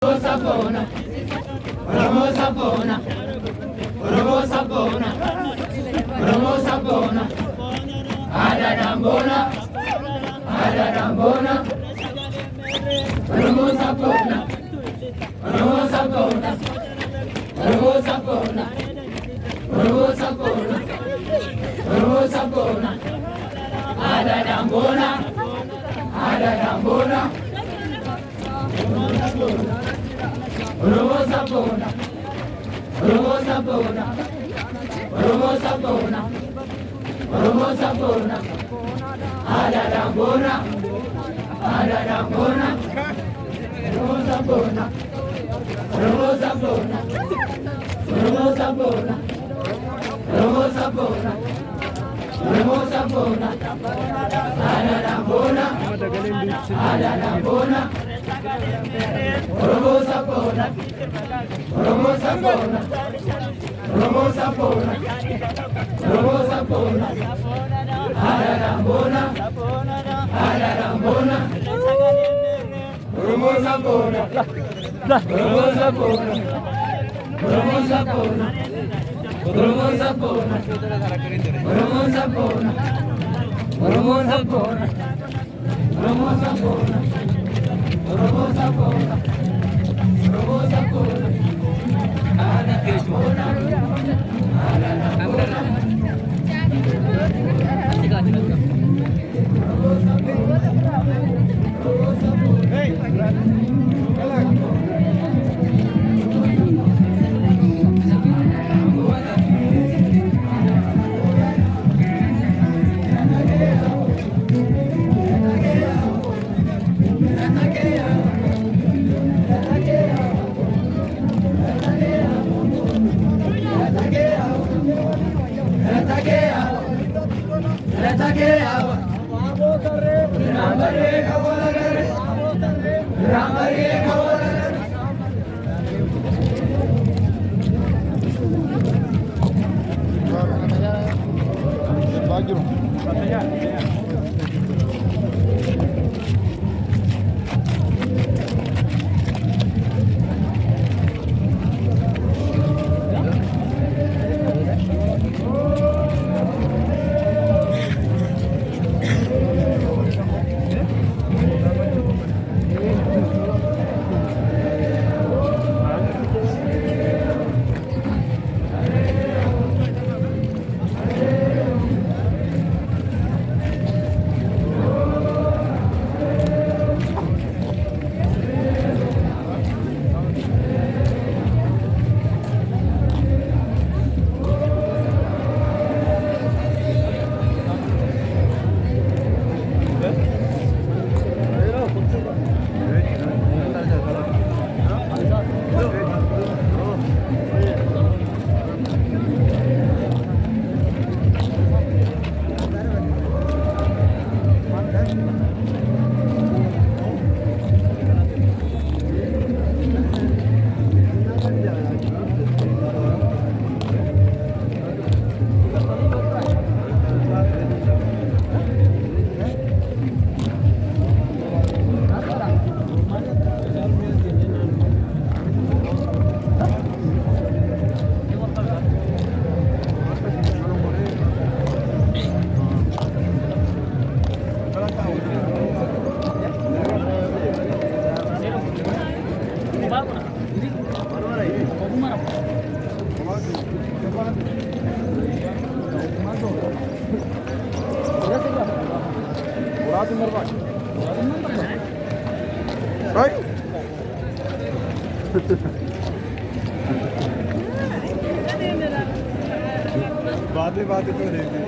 Sapona, Oromo Sapona, Oromo Sapona, Oromo Sapona, Adadambona, Adadambona, Oromo Sapona, Oromo Sapona, Oromo Sapona, Oromo Sapona, Oromo Sapona, Adadambona, Adadambona. Oromo Sapona, Oromo Sapona, Oromo Sapona, Oromo Sapona, Adadambona, Adadambona, Oromo Sapona, Oromo Sapona, Oromo Sapona, Oromo Sapona, Oromo Sapona, Adadambona, Adadambona. Oromo Sapona, Oromo Sapona, Oromo Sapona, Oromo Sapona, Adadambona, Adadambona, Oromo Sapona, Oromo Sapona, Oromo Sapona, Oromo Sapona, Oromo Sapona, Oromo Sapona, Oromo Sapona. Oromo Sapona, Oromo Sapona, Adadambona, Adadambona. बातें बातें तो रहती